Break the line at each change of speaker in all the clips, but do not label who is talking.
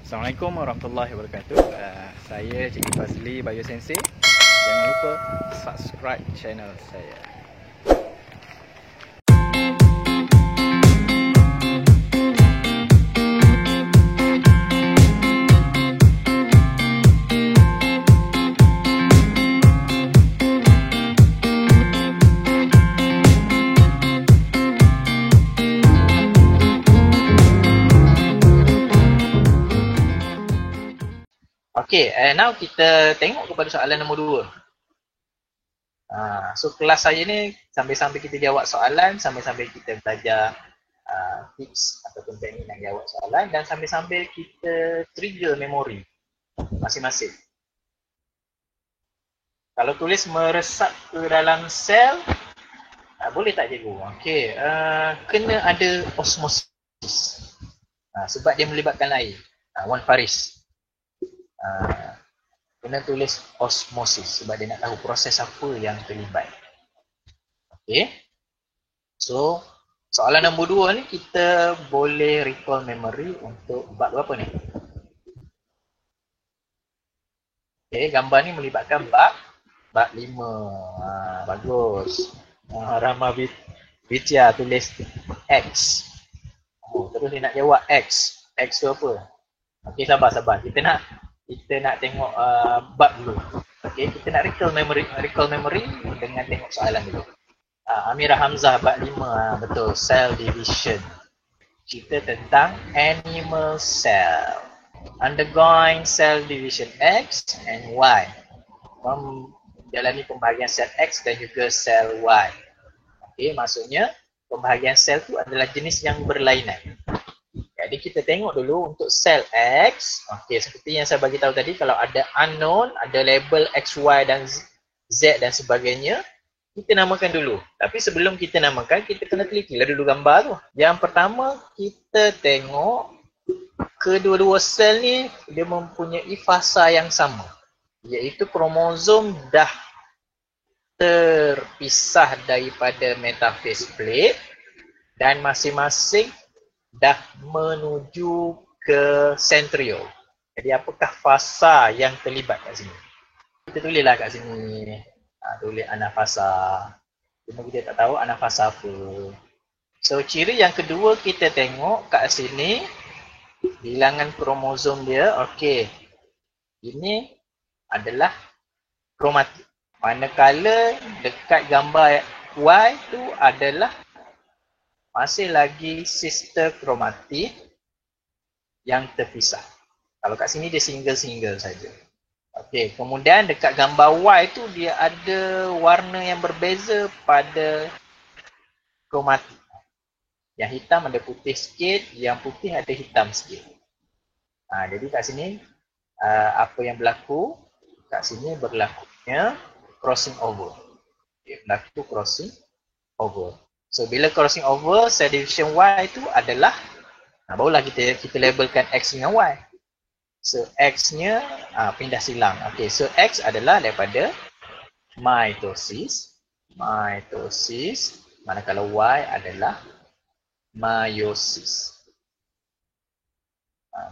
Assalamualaikum warahmatullahi wabarakatuh. Saya Cikgu Fazli Biosensei. Jangan lupa subscribe channel saya.
Okay, now kita tengok kepada soalan nombor 2. So kelas saya ni sambil-sambil kita jawab soalan, sambil-sambil kita belajar tips ataupun teknik nak jawab soalan, dan sambil-sambil kita trigger memori masing-masing. Kalau tulis meresap ke dalam sel, boleh tak cikgu? Okay, kena ada osmosis. Sebab dia melibatkan air. Wan Faris. Kena tulis osmosis sebab dia nak tahu proses apa yang terlibat. Okay. So, soalan nombor 2 ni kita boleh recall memory untuk bab berapa ni? Okay, gambar ni melibatkan bab 5. Bagus. Rama Vidya tulis X. Terus dia nak jawab X. X tu apa? Okay, sabar. Kita nak tengok bab dulu. Okay, kita nak recall memory dengan tengok soalan dulu. Amirah Hamzah bab 5, betul, cell division. Cerita tentang animal cell. Undergoing cell division X and Y. Menjalani pembahagian sel X dan juga sel Y. Okay, maksudnya pembahagian sel tu adalah jenis yang berlainan. Jadi kita tengok dulu untuk sel X. Okey, seperti yang saya bagi tahu tadi, kalau ada unknown, ada label X, Y dan Z dan sebagainya, kita namakan dulu. Tapi sebelum kita namakan, kita kena telitilah dulu gambar tu. Yang pertama, kita tengok kedua-dua sel ni dia mempunyai fasa yang sama, iaitu kromosom dah terpisah daripada metaphase plate dan masing-masing dah menuju ke centriole. Jadi apakah fasa yang terlibat kat sini? Kita tulislah kat sini. Tulis anafasa. Cuma kita tak tahu anafasa apa. So ciri yang kedua kita tengok kat sini, bilangan kromosom dia. Okey. Ini adalah kromatik. Manakala dekat gambar Y tu adalah masih lagi sister kromatik yang terpisah. Kalau kat sini dia single-single saja. Okey, kemudian dekat gambar Y tu dia ada warna yang berbeza pada kromatik. Yang hitam ada putih sikit, yang putih ada hitam sikit. Jadi kat sini apa yang berlaku? Kat sini berlakunya crossing over. Okay, berlaku crossing over. So bila crossing over, cell division Y itu adalah, barulah kita labelkan X dengan Y. So X-nya pindah silang. Okay, so X adalah daripada mitosis, manakala Y adalah meiosis.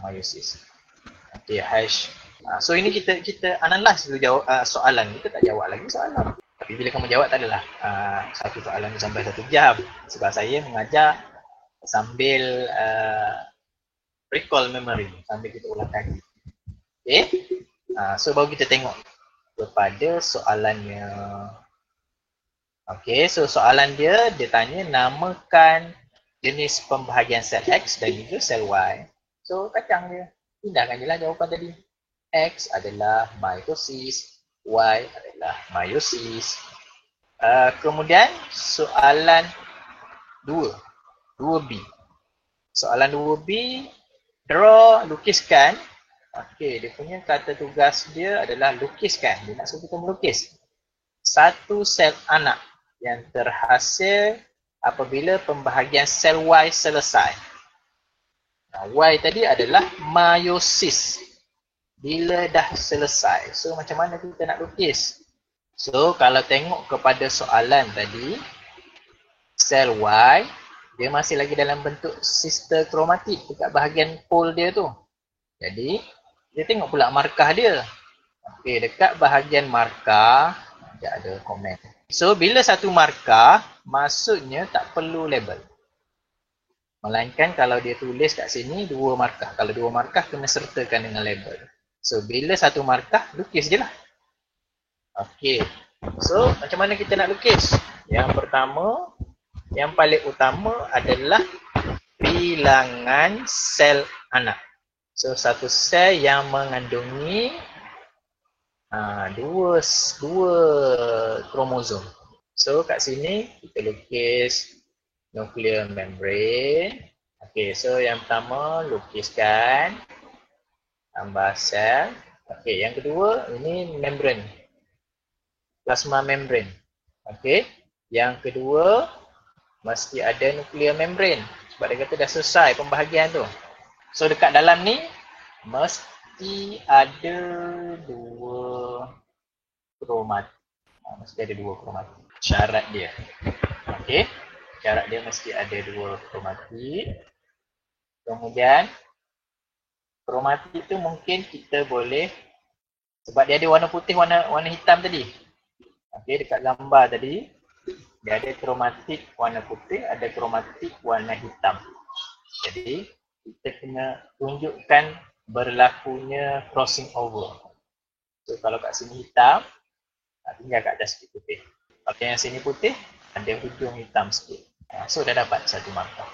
Meiosis. Okay, hash. So ini kita analyze dulu jawab soalan. Kita tak jawab lagi soalan. Tapi bila kamu jawab tak adalah satu soalan sampai 1 jam. Sebab saya mengajar sambil recall memory, sambil kita ulang kaji. Okay. So baru kita tengok kepada soalannya. Okay, so soalan dia tanya namakan jenis pembahagian sel X dan juga sel Y. So kacang dia. Pindahkan je lah jawapan tadi. X adalah mitosis, Y adalah meiosis. Kemudian soalan 2B. Soalan 2B, draw, lukiskan. Okey, dia punya kata tugas dia adalah lukiskan. Dia nak suruh kita melukis satu sel anak yang terhasil apabila pembahagian sel Y selesai. Y tadi adalah meiosis. Bila dah selesai. So macam mana kita nak lukis? So kalau tengok kepada soalan tadi, sel Y dia masih lagi dalam bentuk sister kromatik dekat bahagian pole dia tu. Jadi, kita tengok pula markah dia. Okey, dekat bahagian markah, ada komen. So, bila satu markah, maksudnya tak perlu label. Melainkan kalau dia tulis kat sini, 2 markah. Kalau 2 markah, kena sertakan dengan label. So, bila satu markah, lukis je lah. Okey. So, macam mana kita nak lukis? Yang pertama, yang paling utama adalah bilangan sel anak. So, satu sel yang mengandungi dua kromosom. So, kat sini kita lukis nuclear membrane. Okey, so yang pertama lukiskan gambar sel. Okey, yang kedua ini membrane. Plasma membrane. Okey, yang kedua mesti ada nuclear membrane. Sebab dia kata dah selesai pembahagian tu. So dekat dalam ni mesti ada 2 kromatik. Mesti ada 2 kromatik. Syarat dia. Okey. Syarat dia mesti ada 2 kromatik. Kemudian kromatik tu mungkin kita boleh, sebab dia ada warna putih, warna hitam tadi. Okey, dekat gambar tadi dia ada kromatik warna putih, ada kromatik warna hitam. Jadi kita kena tunjukkan berlakunya crossing over. So kalau kat sini hitam, tinggal kat atas sikit putih. Kalau yang sini putih, ada hujung hitam sikit. So dah dapat satu markah.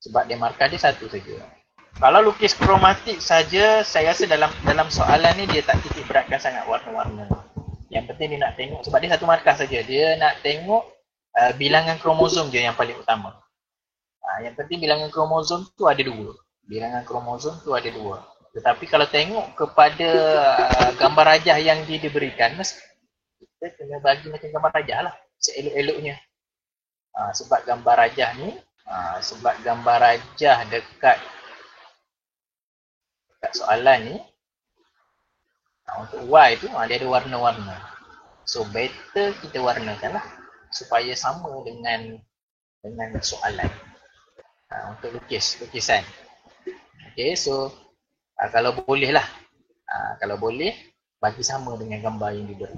Sebab dia markah dia satu saja. Kalau lukis kromatik saja, saya rasa dalam soalan ni dia tak titik beratkan sangat warna-warna. Yang penting dia nak tengok, sebab dia satu markah saja. Dia nak tengok bilangan kromosom je yang paling utama. Yang penting bilangan kromosom tu ada 2. Bilangan kromosom tu ada 2. Tetapi kalau tengok kepada gambar rajah yang diberikan, mesti kita kena bagi macam gambar rajah lah. Seelok-eloknya. Sebab gambar rajah ni, sebab gambar rajah dekat soalan ni, untuk Y tu dia ada warna-warna. So better kita warnakan lah supaya sama dengan soalan. Untuk lukisan. Okay, so kalau boleh lah, kalau boleh bagi sama dengan gambar yang diberi.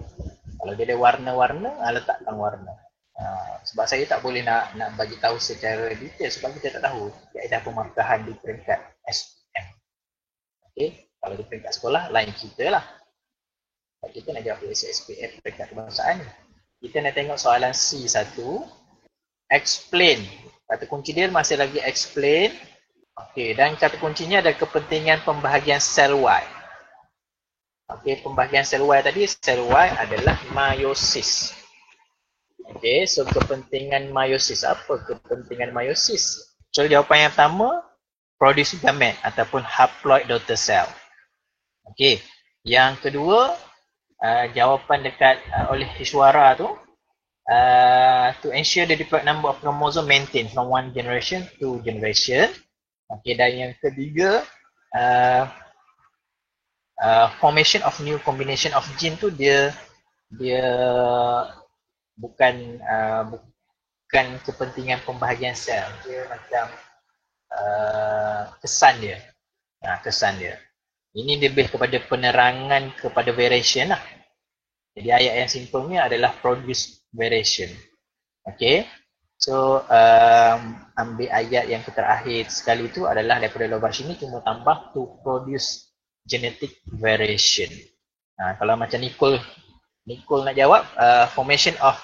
Kalau dia ada warna-warna, letakkan warna. Sebab saya tak boleh nak bagi tahu secara detail sebab kita tak tahu kaedah pemarkahan di peringkat SPM. Okay, kalau di peringkat sekolah lain cerita lah. Kalau kita nak jawab SPM peringkat kebangsaan, kita nak tengok soalan C1. Explain. Kata kunci dia masih lagi explain. Okey, dan kata kuncinya ada kepentingan pembahagian sel Y. Okey, pembahagian sel Y tadi, sel Y adalah meiosis. Okey, so kepentingan meiosis. Apa kepentingan meiosis? So jawapan yang pertama, produce gamete ataupun haploid daughter cell. Okey, yang kedua, jawapan dekat oleh Iswara tu, to ensure the diploid number of chromosome maintain from one generation to generation. Okay, dan yang ketiga, formation of new combination of gene tu dia bukan kepentingan pembahagian sel. Dia macam kesan dia. Kesan dia. Ini lebih kepada penerangan kepada variation lah. Jadi ayat yang simplenya adalah produce variation. Okay. So ambil ayat yang terakhir sekali itu adalah daripada Lobash ini cuma tambah to produce genetic variation. Kalau macam Nicole nak jawab formation of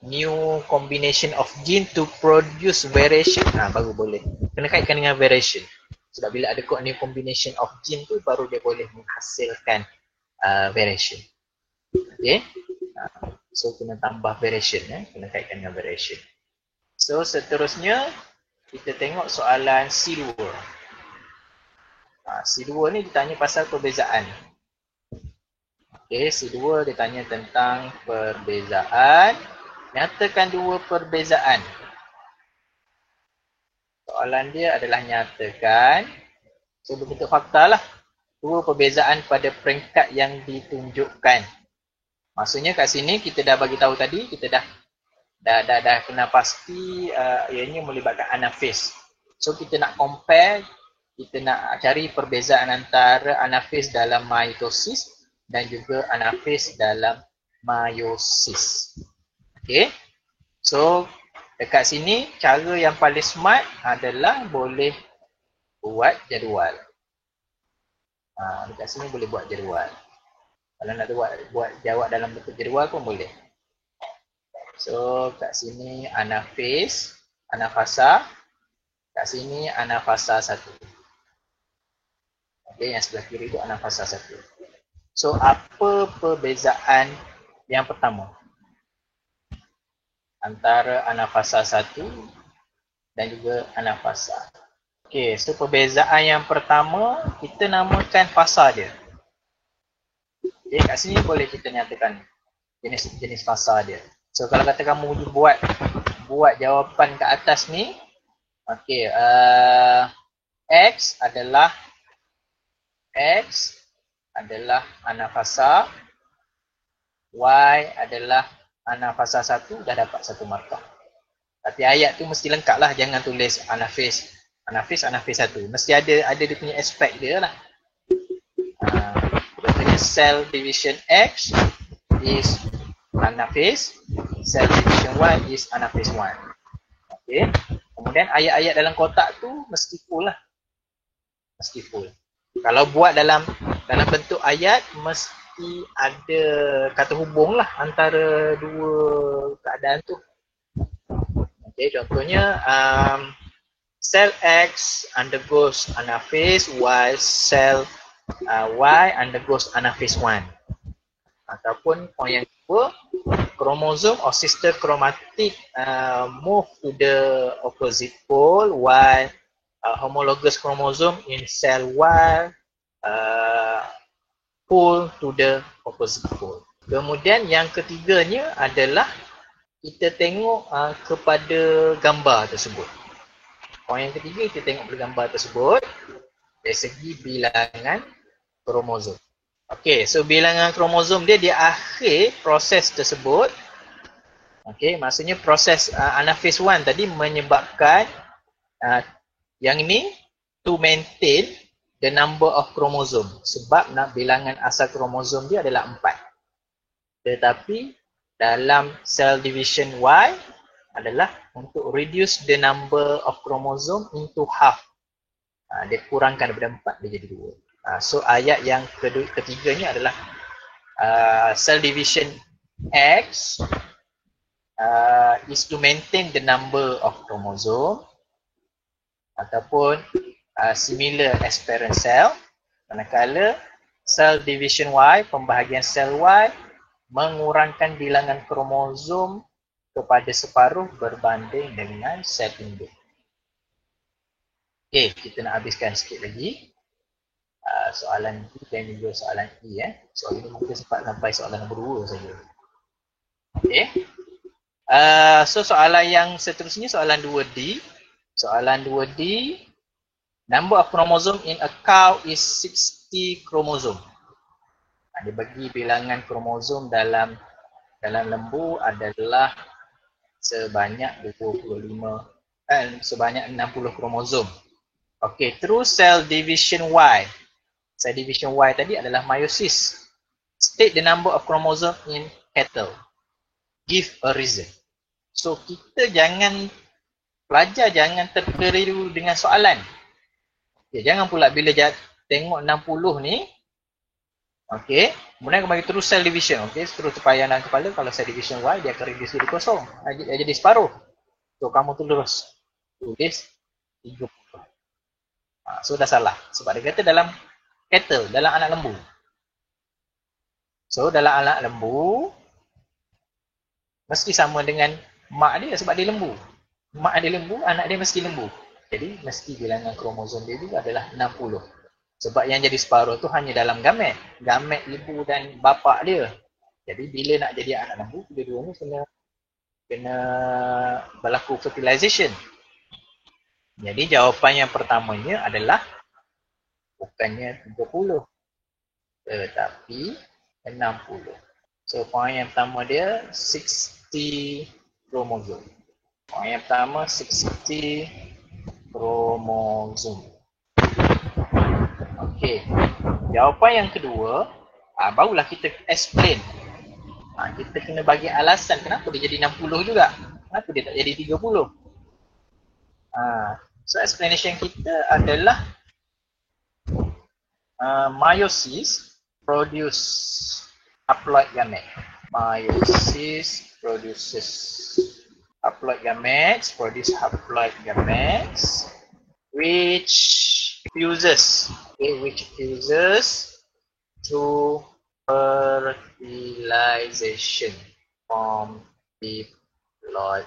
new combination of gene to produce variation, baru boleh. Kena kaitkan dengan variation. Sebab bila ada new combination of gene tu baru dia boleh menghasilkan variation. Okay. So kena tambah variation, kena kaitkan dengan variation. So seterusnya kita tengok soalan C2. C2 ni ditanya pasal perbezaan. Okay, C2 ditanya tentang perbezaan. Nyatakan 2 perbezaan. Soalan dia adalah nyatakan, so berbentuk fakta lah, 2 perbezaan pada peringkat yang ditunjukkan. Maksudnya kat sini kita dah bagi tahu tadi, kita dah kena pasti ianya melibatkan anaphase. So kita nak compare kita nak cari perbezaan antara anafis dalam mitosis dan juga anafis dalam meiosis. Okay. So, dekat sini cara yang paling smart adalah boleh buat jadual. Dekat sini boleh buat jadual. Kalau nak buat jawab dalam bentuk jadual pun boleh. So, kat sini anafis, anafasa. Kat sini anafasa 1. Okay, yang sebelah kiri itu anafasa 1. So, apa perbezaan yang pertama antara anafasa 1 dan juga anafasa? Okay, so perbezaan yang pertama kita namakan fasa dia. Okay, kat sini boleh kita nyatakan jenis fasa dia. So, kalau kata kamu buat jawapan kat atas ni, okay, X adalah anafasa, Y adalah anafasa 1, dah dapat 1 markah. Tapi ayat tu mesti lengkap lah, jangan tulis anafis 1. Mesti ada dia punya aspek dia lah. Contohnya cell division X is anafis, cell division Y is anafis 1. Okay. Kemudian ayat-ayat dalam kotak tu mesti full lah. Mesti full. Kalau buat dalam bentuk ayat, mesti ada kata hubung lah antara dua keadaan tu. Okay, contohnya cell X undergoes anaphase while cell Y undergoes anaphase 1. Ataupun poin yang kedua, chromosome or sister chromatic move to the opposite pole while homologous chromosome in cell Y pull to the opposite pole. Kemudian yang ketiganya adalah kita tengok kepada gambar tersebut. Poin yang ketiga, kita tengok pada gambar tersebut dari segi bilangan kromosom. Okey, so bilangan kromosom dia di akhir proses tersebut. Okey, maksudnya proses anaphase 1 tadi menyebabkan yang ini to maintain the number of chromosome. Sebab bilangan asal kromosom dia adalah 4. Tetapi dalam cell division Y adalah untuk reduce the number of chromosome into half. Dia kurangkan daripada 4, dia jadi 2. So ayat yang ketiganya adalah cell division X is to maintain the number of chromosome, ataupun similar as parent cell, manakala cell division Y, pembahagian sel Y, mengurangkan bilangan kromosom kepada separuh berbanding dengan sel induk. Okay, kita nak habiskan sikit lagi soalan B dan juga soalan E. Soalan ini mungkin sempat sampai soalan nombor 2 saja. Okay. So soalan yang seterusnya, soalan 2D. Soalan 2D, number of chromosome in a cow is 60 chromosome. Dia bagi bilangan kromosom dalam lembu adalah sebanyak 60 kromosom. Okey, through cell division Y. Cell division Y tadi adalah meiosis. State the number of chromosome in cattle. Give a reason. So kita pelajar jangan terkeliru dengan soalan. Jangan pula bila tengok 60 ni, okey, kemudian bagi terus cell division, okey, terus terpayang dalam kepala kalau cell division Y dia akan reduce jadi kosong, jadi separuh. So kamu tulis 30. So dah salah sebab dia kata dalam cattle, dalam anak lembu. So dalam anak lembu mesti sama dengan mak dia sebab dia lembu. Mak dia lembu, anak dia mesti lembu. Jadi mesti bilangan kromosom dia juga adalah 60. Sebab yang jadi separuh tu hanya dalam gamet ibu dan bapa dia. Jadi bila nak jadi anak lembu, dua-dua ni kena berlaku fertilization. Jadi jawapan yang pertamanya adalah bukannya 30 tetapi 60. So poin yang pertama dia 60 kromosom. Poin yang pertama 60 kromosom. Okey. Jawapan yang kedua, barulah kita explain. Kita kena bagi alasan kenapa dia jadi 60 juga. Kenapa dia tak jadi 30. So explanation kita adalah meiosis produce haploid gamete. Meiosis produces haploid gametes, produce haploid gametes which fuses to fertilization from diploid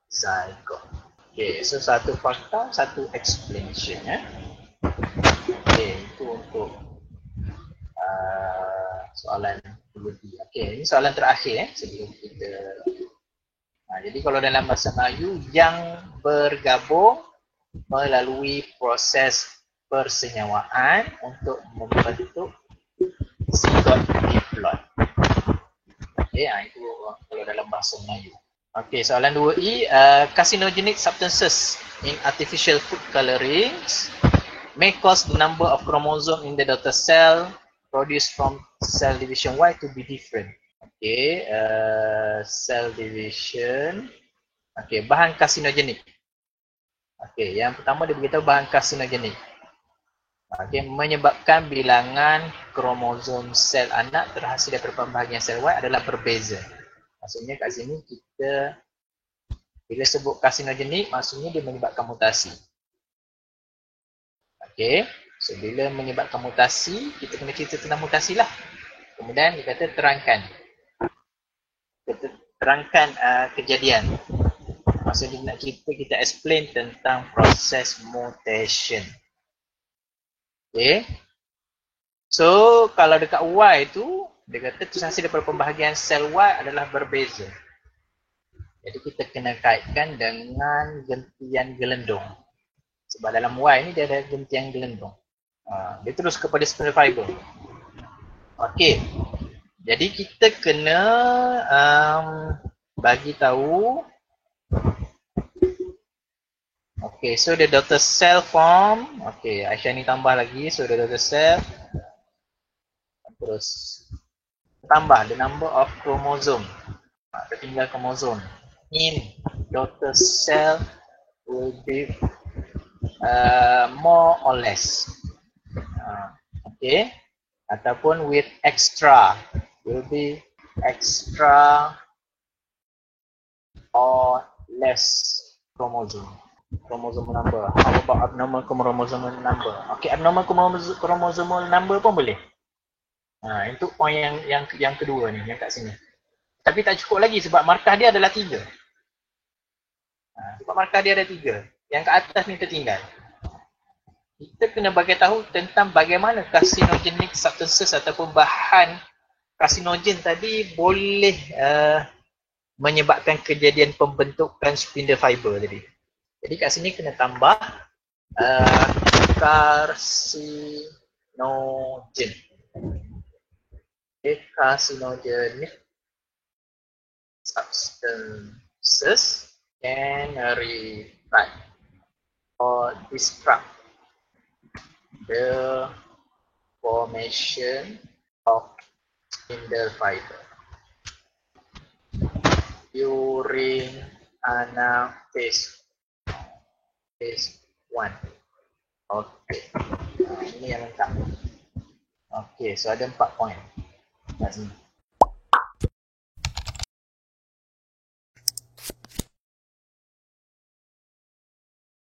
zygote. Okay, so satu fakta, satu explanation. Okay, itu untuk soalan biologi. Okay, ini soalan terakhir sebelum kita. Jadi kalau dalam bahasa Melayu, yang bergabung melalui proses persenyawaan untuk membentuk zigot diploid. Okay, itu kalau dalam bahasa Melayu. Okay, soalan 2E, carcinogenic substances in artificial food colorings may cause the number of chromosomes in the daughter cell produced from cell division Y to be different. Okay, cell division. Okay, bahan karsinogenik. Okay, yang pertama dia beritahu bahan karsinogenik. Okay, menyebabkan bilangan kromosom sel anak terhasil daripada pembahagian sel Y adalah berbeza. Maksudnya kat sini kita bila sebut karsinogenik, maksudnya dia menyebabkan mutasi. Okay, so bila menyebabkan mutasi, kita kena cerita tentang mutasi lah. Kemudian dia kata terangkan. Terangkan kejadian. Maksudnya nak kita explain tentang proses mutation. Okay. So kalau dekat Y tu, dia kata hasil daripada pembahagian sel Y adalah berbeza. Jadi kita kena kaitkan dengan gentian gelendung. Sebab dalam Y ni dia ada gentian gelendung. Dia terus kepada spindle fiber. Okey. Jadi kita kena bagi tahu. Okey, so the daughter cell form. Okey, Aisyah ni tambah lagi. So the daughter cell. Terus tambah the number of chromosome. Tertinggal kromosom in daughter cell will be more or less. Okay, ataupun with extra will be extra or less chromosome. Chromosome number. How about abnormal chromosome number? Okay, abnormal chromosome number pun boleh. Itu point yang kedua ni, yang kat sini. Tapi tak cukup lagi sebab markah dia adalah 3. Sebab markah dia ada 3. Yang kat atas ni tertinggal. Kita kena bagi tahu tentang bagaimana carcinogenic substances ataupun bahan karsinogen tadi boleh menyebabkan kejadian pembentukan spindle fiber tadi. Jadi kat sini kena tambah carcinogen. Carcinogenic substances can retard or disrupt the formation of spindle fiber during anaphase phase 1. Okay, ini yang lengkap. Okay, so ada 4 point kat sini.